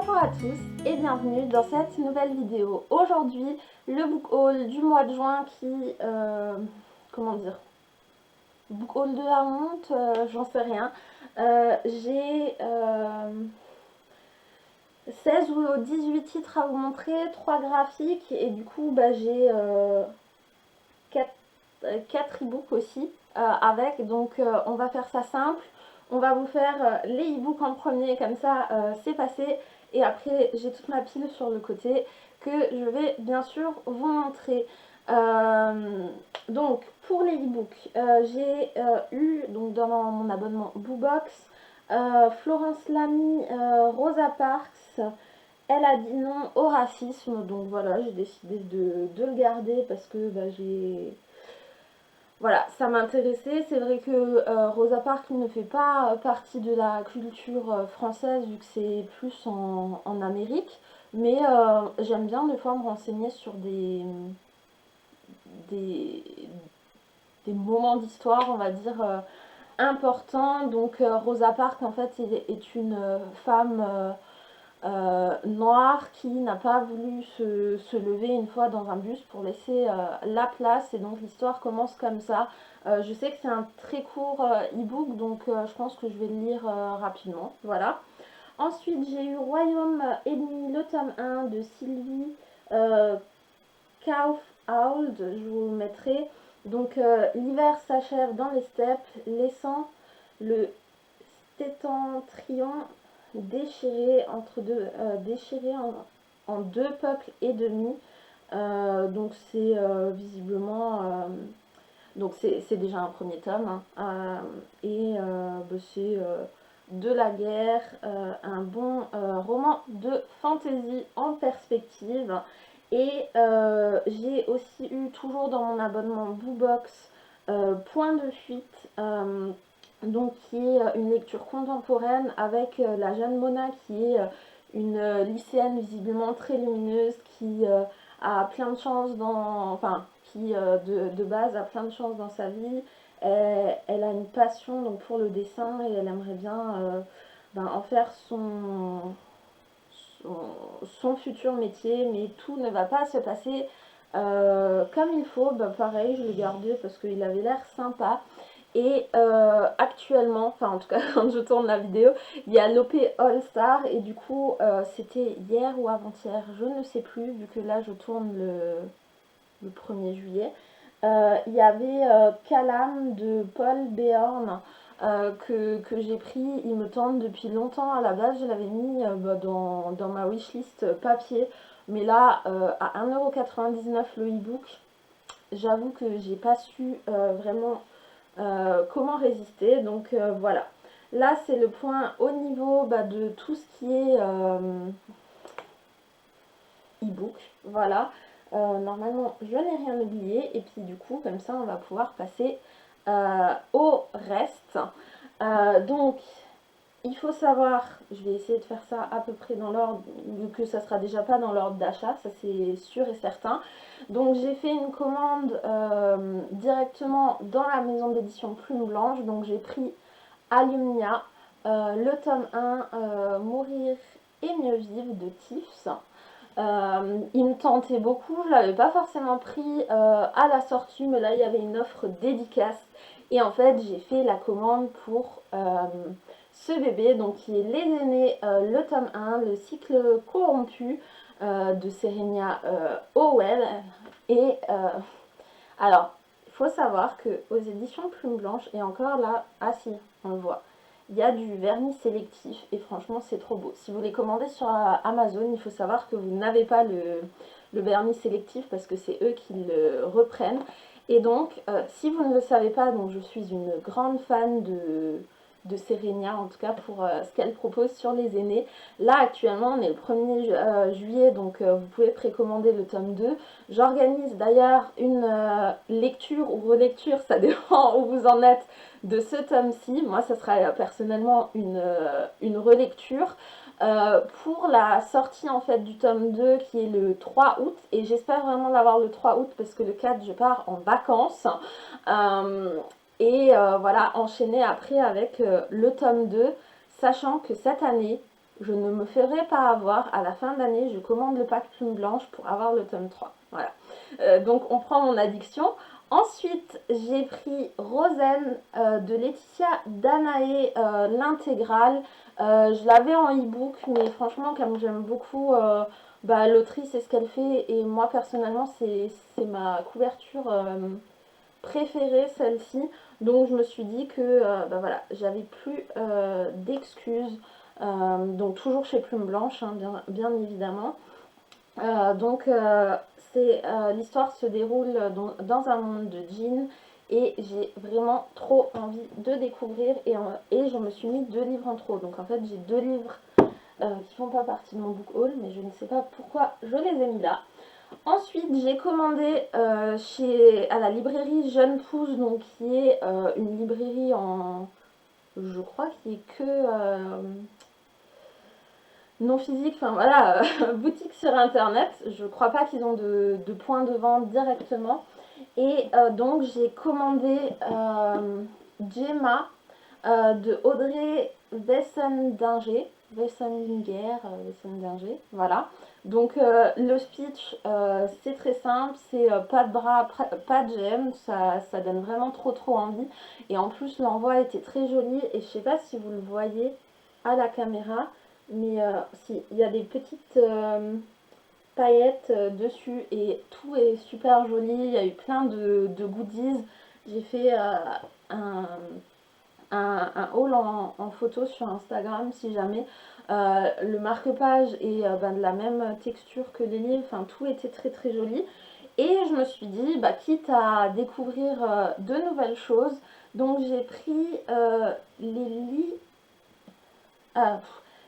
Bonjour à tous et bienvenue dans cette nouvelle vidéo. Aujourd'hui, le book haul du mois de juin qui, comment dire, book haul de la honte, j'en sais rien. J'ai 16 ou 18 titres à vous montrer, 3 graphiques et du coup j'ai 4 e-books aussi avec, donc on va faire ça simple. On va vous faire les e-books en premier, comme ça c'est passé. Et après, j'ai toute ma pile sur le côté que je vais bien sûr vous montrer. Donc, pour les e-books, j'ai eu donc dans mon abonnement Boobox Florence Lamy, Rosa Parks. Elle a dit non au racisme, donc voilà, j'ai décidé de le garder parce que j'ai... Voilà, ça m'intéressait. C'est vrai que Rosa Parks ne fait pas partie de la culture française vu que c'est plus en Amérique. Mais j'aime bien des fois me renseigner sur des, des moments d'histoire, on va dire, importants. Donc Rosa Parks en fait est une femme noire qui n'a pas voulu se lever une fois dans un bus pour laisser la place, et donc l'histoire commence comme ça. Je sais que c'est un très court e-book, donc je pense que je vais le lire rapidement. Voilà. Ensuite, j'ai eu Royaume ennemi, le tome 1 de Sylvie Kaufhold, je vous mettrai. Donc l'hiver s'achève dans les steppes, laissant le septentrion déchiré en deux peuples et demi. Donc c'est visiblement donc c'est déjà un premier tome, hein. Et c'est de la guerre, un bon roman de fantasy en perspective. Et j'ai aussi eu, toujours dans mon abonnement Boobox, Point de fuite, donc qui est une lecture contemporaine avec la jeune Mona, qui est une lycéenne visiblement très lumineuse, qui a plein de chance enfin qui de base a plein de chance dans sa vie. Elle a une passion donc pour le dessin et elle aimerait bien en faire son futur métier, mais tout ne va pas se passer comme il faut. Pareil, je l'ai gardé parce qu'il avait l'air sympa. Et actuellement, enfin en tout cas quand je tourne la vidéo, il y a l'OP All Star, et du coup c'était hier ou avant-hier, je ne sais plus, vu que là je tourne le 1er juillet. Il y avait Calam de Paul Beorn que j'ai pris. Il me tente depuis longtemps. À la base, je l'avais mis dans ma wishlist papier, mais là à 1,99 € le e-book, j'avoue que j'ai pas su vraiment comment résister. Donc voilà. Là, c'est le point au niveau de tout ce qui est e-book. Voilà. Normalement, je n'ai rien oublié. Et puis, du coup, comme ça, on va pouvoir passer au reste. Donc, il faut savoir, je vais essayer de faire ça à peu près dans l'ordre, vu que ça sera déjà pas dans l'ordre d'achat, ça c'est sûr et certain. Donc j'ai fait une commande directement dans la maison d'édition Plume Blanche. Donc j'ai pris Alumnia, le tome 1, Mourir et mieux vivre de Tiffs. Il me tentait beaucoup, je l'avais pas forcément pris à la sortie, mais là il y avait une offre dédicace. Et en fait j'ai fait la commande pour ce bébé, donc qui est Les Aînés, le tome 1, le cycle corrompu de Serena Howell. Et alors, il faut savoir que aux éditions Plume Blanche, et encore là, ah si, on le voit, il y a du vernis sélectif, et franchement c'est trop beau. Si vous les commandez sur Amazon, il faut savoir que vous n'avez pas le vernis sélectif parce que c'est eux qui le reprennent. Et donc, si vous ne le savez pas, donc je suis une grande fan de Serena, en tout cas pour ce qu'elle propose sur Les Aînés. Là actuellement on est le 1er juillet, donc vous pouvez précommander le tome 2. J'organise d'ailleurs une lecture ou relecture, ça dépend où vous en êtes, de ce tome-ci. Moi ça sera personnellement une relecture pour la sortie en fait du tome 2 qui est le 3 août, et j'espère vraiment l'avoir le 3 août parce que le 4 je pars en vacances. Et voilà, enchaîner après avec le tome 2, sachant que cette année, je ne me ferai pas avoir. À la fin d'année, je commande le pack Plume Blanche pour avoir le tome 3. Voilà. Donc on prend mon addiction. Ensuite, j'ai pris Rosen de Laetitia Danaé, l'intégrale. Je l'avais en e-book, mais franchement, comme j'aime beaucoup l'autrice et ce qu'elle fait, et moi personnellement, c'est ma couverture préférée, celle-ci. Donc je me suis dit que voilà, j'avais plus d'excuses. Donc toujours chez Plume Blanche, hein, bien évidemment. L'histoire se déroule dans un monde de djinns et j'ai vraiment trop envie de découvrir et je me suis mis 2 livres en trop. Donc en fait j'ai 2 livres qui font pas partie de mon book haul, mais je ne sais pas pourquoi je les ai mis là. Ensuite j'ai commandé à la librairie Jeune Pousse, donc qui est une librairie je crois qui est que non physique, enfin voilà, boutique sur internet. Je crois pas qu'ils ont de point de vente directement. Et donc j'ai commandé Gemma de Audrey Wessendinger, voilà. Donc le speech c'est très simple, c'est pas de bras, pas de gemmes, ça donne vraiment trop envie. Et en plus l'envoi était très joli et je sais pas si vous le voyez à la caméra, mais si, il y a des petites paillettes dessus et tout est super joli. Il y a eu plein de goodies. J'ai fait un haul en photo sur Instagram si jamais. Le marque-page est de la même texture que les livres, enfin tout était très joli. Et je me suis dit, quitte à découvrir de nouvelles choses, donc j'ai pris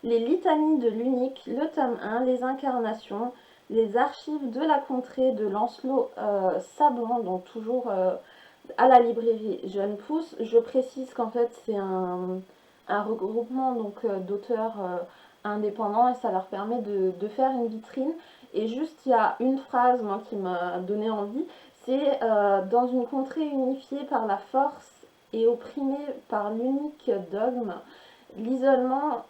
les litanies de l'unique, le tome 1, les incarnations, les archives de la contrée de Lancelot Sablon, donc toujours à la librairie Jeune Pousse. Je précise qu'en fait c'est un regroupement d'auteurs indépendants et ça leur permet de faire une vitrine. Et juste il y a une phrase moi qui m'a donné envie, c'est dans une contrée unifiée par la force et opprimée par l'unique dogme, l'isolement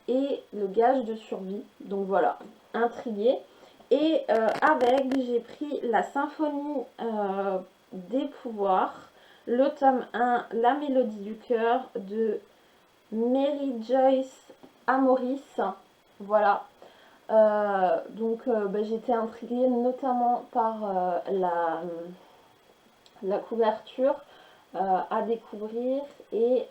et le gage de survie. Donc voilà, intriguée. Et j'ai pris la symphonie des pouvoirs, le tome 1, la mélodie du cœur de Mary Joyce Amoris. Voilà. J'étais intriguée notamment par la couverture à découvrir. Et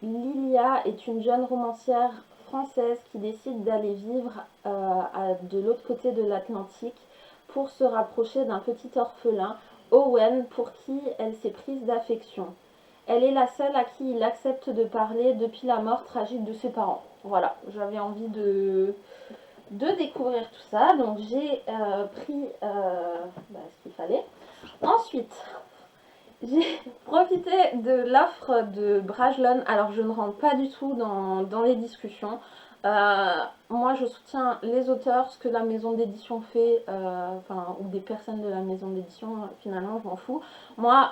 Lilia est une jeune romancière française qui décide d'aller vivre de l'autre côté de l'Atlantique pour se rapprocher d'un petit orphelin, Owen, pour qui elle s'est prise d'affection. Elle est la seule à qui il accepte de parler depuis la mort tragique de ses parents. Voilà, j'avais envie de découvrir tout ça, donc j'ai pris ce qu'il fallait. Ensuite, j'ai profité de l'offre de Brajlon. Alors je ne rentre pas du tout dans les discussions. Moi je soutiens les auteurs, ce que la maison d'édition fait, ou des personnes de la maison d'édition, finalement je m'en fous. Moi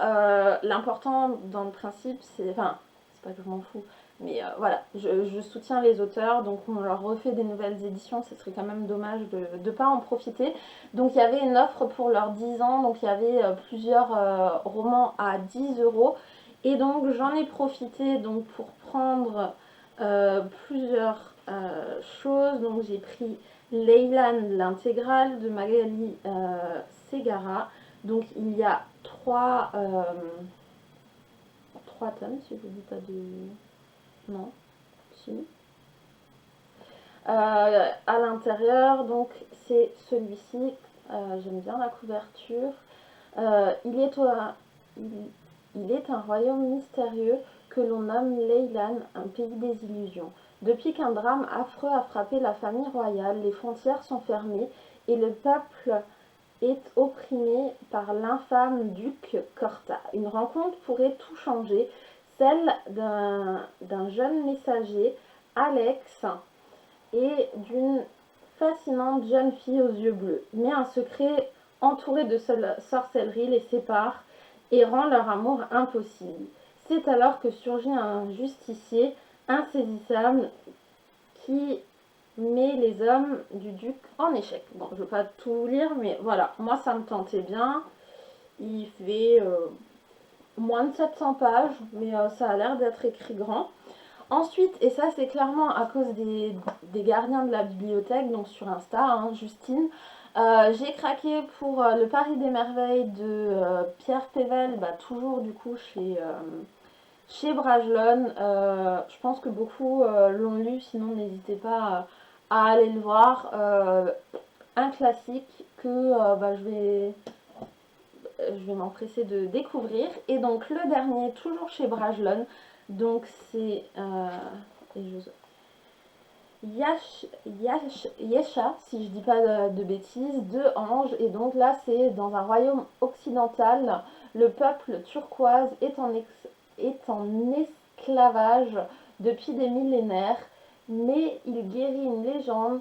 l'important dans le principe c'est pas que je m'en fous, mais voilà, je soutiens les auteurs, donc on leur refait des nouvelles éditions, ce serait quand même dommage de ne pas en profiter. Donc il y avait une offre pour leurs 10 ans, donc il y avait plusieurs romans à 10 euros. Et donc j'en ai profité pour prendre plusieurs choses. Donc j'ai pris Leylan, l'intégrale de Magali Segara. Donc il y a 3 tomes, si je ne dis pas de... Non, si. À l'intérieur, donc c'est celui-ci. J'aime bien la couverture. Il est un royaume mystérieux que l'on nomme Leylan, un pays des illusions. Depuis qu'un drame affreux a frappé la famille royale, les frontières sont fermées et le peuple est opprimé par l'infâme duc Corta. Une rencontre pourrait tout changer, celle d'un jeune messager, Alex, et d'une fascinante jeune fille aux yeux bleus. Mais un secret entouré de sorcellerie les sépare et rend leur amour impossible. C'est alors que surgit un justicier, insaisissable qui met les hommes du duc en échec. Bon, je ne vais pas tout lire, mais voilà, moi ça me tentait bien. Il fait moins de 700 pages, mais ça a l'air d'être écrit grand. Ensuite, et ça c'est clairement à cause des gardiens de la bibliothèque, donc sur Insta, hein, Justine, j'ai craqué pour le Paris des merveilles de Pierre Pével, bah, toujours du coup chez Brajlon. Je pense que beaucoup l'ont lu, sinon n'hésitez pas à aller le voir. Un classique que bah, je vais m'empresser de découvrir. Et donc le dernier, toujours chez Brajlon, donc c'est Yesha, si je dis pas de bêtises, deux anges. Et donc là, c'est dans un royaume occidental. Le peuple turquoise est en esclavage depuis des millénaires, mais il guérit une légende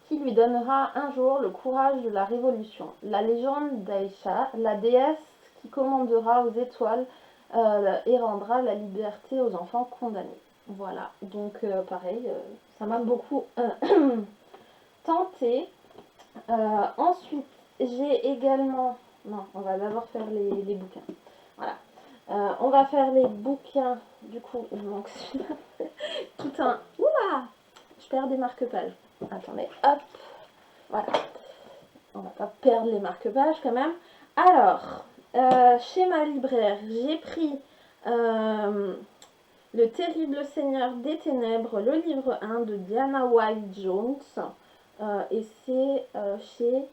qui lui donnera un jour le courage de la révolution. La légende d'Aïcha, la déesse qui commandera aux étoiles et rendra la liberté aux enfants condamnés. Voilà, donc pareil, ça m'a beaucoup tenté. Ensuite, j'ai également... Non, on va d'abord faire les bouquins. Voilà. On va faire les bouquins. Du coup, il manque celui-là. Tout un... Oula! Je perds des marque-pages. Attendez, hop. Voilà. On va pas perdre les marque-pages quand même. Alors, chez ma libraire, j'ai pris Le terrible Seigneur des Ténèbres, le livre 1 de Diana White Jones. Et c'est chez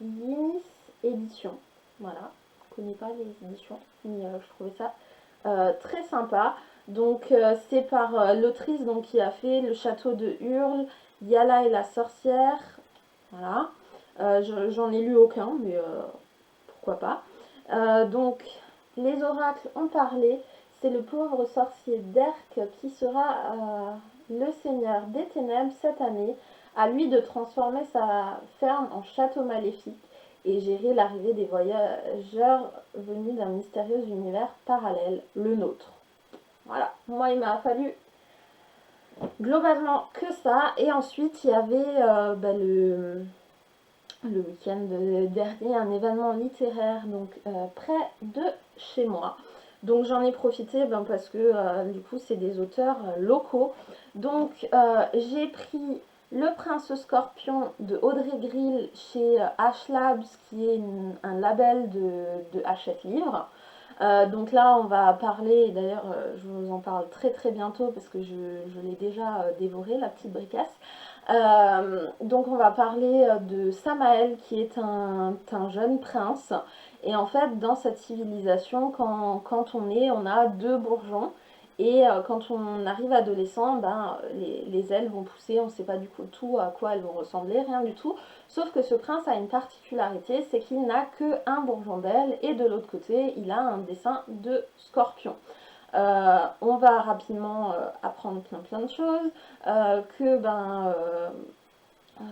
Yinis Éditions. Voilà, je ne connais pas les éditions, mais je trouvais ça très sympa. Donc c'est par l'autrice qui a fait Le Château de Hurle, Yala et la sorcière. Voilà. J'en ai lu aucun, mais pourquoi pas. Donc les oracles ont parlé. C'est le pauvre sorcier d'Erque qui sera le seigneur des ténèbres cette année. À lui de transformer sa ferme en château maléfique et gérer l'arrivée des voyageurs venus d'un mystérieux univers parallèle, le nôtre. Voilà, moi il m'a fallu globalement que ça. Et ensuite il y avait le week-end dernier un événement littéraire donc près de chez moi. Donc j'en ai profité parce que du coup c'est des auteurs locaux. Donc j'ai pris Le Prince Scorpion de Audrey Grill chez H Labs, qui est un label de Hachette Livres. Donc là on va parler, d'ailleurs je vous en parle très très bientôt parce que je l'ai déjà dévoré, la petite bricasse. Donc on va parler de Samael qui est un jeune prince. Et en fait dans cette civilisation quand on a deux bourgeons. Et quand on arrive adolescent, les ailes vont pousser, on ne sait pas du coup tout à quoi elles vont ressembler, rien du tout. Sauf que ce prince a une particularité, c'est qu'il n'a qu'un bourgeon d'aile et de l'autre côté, il a un dessin de scorpion. On va rapidement apprendre plein de choses,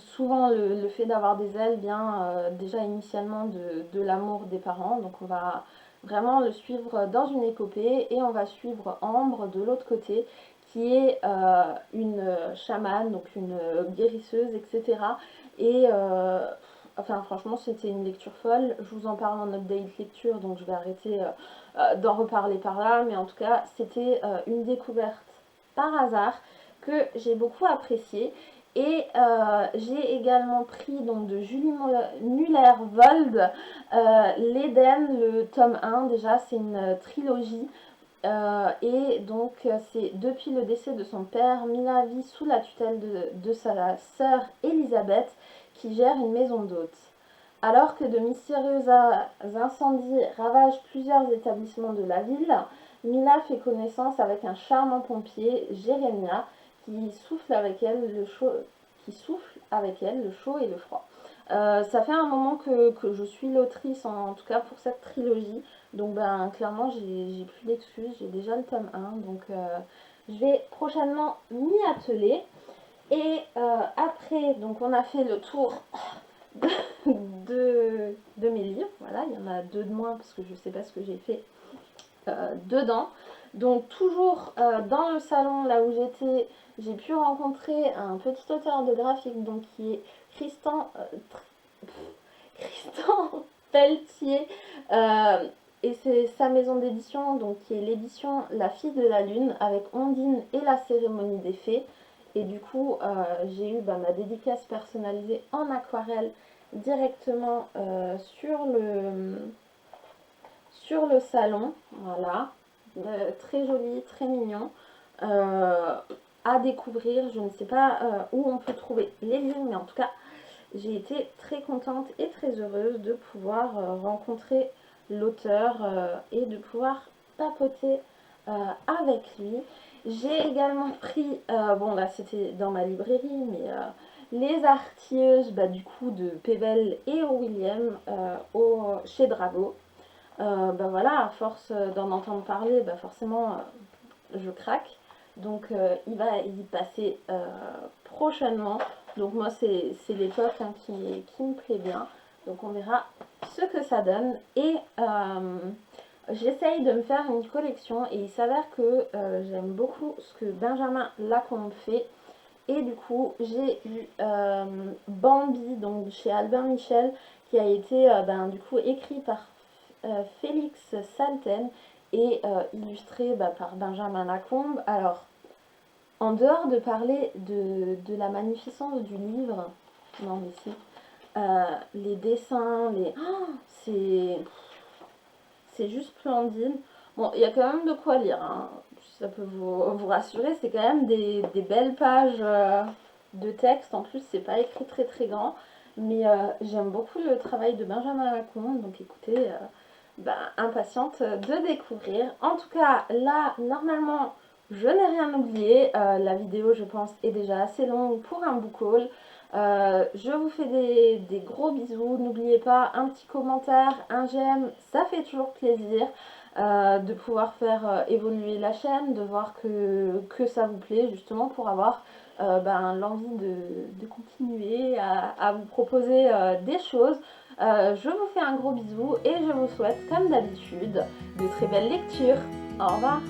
souvent le fait d'avoir des ailes vient déjà initialement de l'amour des parents, donc on va vraiment le suivre dans une épopée. Et on va suivre Ambre de l'autre côté qui est une chamane, donc une guérisseuse, etc. Et enfin franchement c'était une lecture folle. Je vous en parle en update lecture, donc je vais arrêter d'en reparler par là, mais en tout cas c'était une découverte par hasard que j'ai beaucoup appréciée. Et j'ai également pris donc de Julie Muller-Vold l'Éden, le tome 1. Déjà c'est une trilogie. Et donc c'est depuis le décès de son père, Mila vit sous la tutelle de sa sœur Elisabeth qui gère une maison d'hôtes. Alors que de mystérieux incendies ravagent plusieurs établissements de la ville, Mila fait connaissance avec un charmant pompier, Jérémia, qui souffle avec elle le chaud et le froid. Ça fait un moment que je suis l'autrice, en tout cas pour cette trilogie. Donc clairement j'ai plus d'excuses, j'ai déjà le tome 1. Donc je vais prochainement m'y atteler. Et après, donc on a fait le tour de mes livres. Voilà, il y en a deux de moins parce que je sais pas ce que j'ai fait dedans. Donc toujours dans le salon là où j'étais, j'ai pu rencontrer un petit auteur de graphique donc qui est Tristan Pelletier, et c'est sa maison d'édition, donc qui est l'édition La Fille de la Lune avec Ondine et la Cérémonie des Fées. Et du coup, j'ai eu ma dédicace personnalisée en aquarelle directement sur le salon. Voilà, très joli, très mignon. À découvrir, je ne sais pas où on peut trouver les livres, mais en tout cas, j'ai été très contente et très heureuse de pouvoir rencontrer l'auteur et de pouvoir papoter avec lui. J'ai également pris, bon là c'était dans ma librairie, mais les artilleuses du coup de Pébel et William chez Drago. Voilà, à force d'en entendre parler, forcément je craque. Donc il va y passer prochainement. Donc moi c'est l'époque qui me plaît bien. Donc on verra ce que ça donne. Et j'essaye de me faire une collection. Et il s'avère que j'aime beaucoup ce que Benjamin Lacombe fait. Et du coup j'ai eu Bambi, donc chez Albin Michel, qui a été du coup écrit par Félix Salten et illustré par Benjamin Lacombe. Alors, en dehors de parler de la magnificence du livre, non mais si, les dessins, c'est juste splendide. Bon, il y a quand même de quoi lire, hein. Ça peut vous rassurer, c'est quand même des belles pages de texte. En plus, c'est pas écrit très très grand, mais j'aime beaucoup le travail de Benjamin Lacombe, donc écoutez, impatiente de découvrir. En tout cas, là, normalement, je n'ai rien oublié. La vidéo, je pense, est déjà assez longue pour un book haul. Je vous fais des gros bisous. N'oubliez pas un petit commentaire, un j'aime, ça fait toujours plaisir de pouvoir faire évoluer la chaîne, de voir que ça vous plaît, justement pour avoir l'envie de continuer à vous proposer des choses. Je vous fais un gros bisou et je vous souhaite, comme d'habitude, de très belles lectures. Au revoir!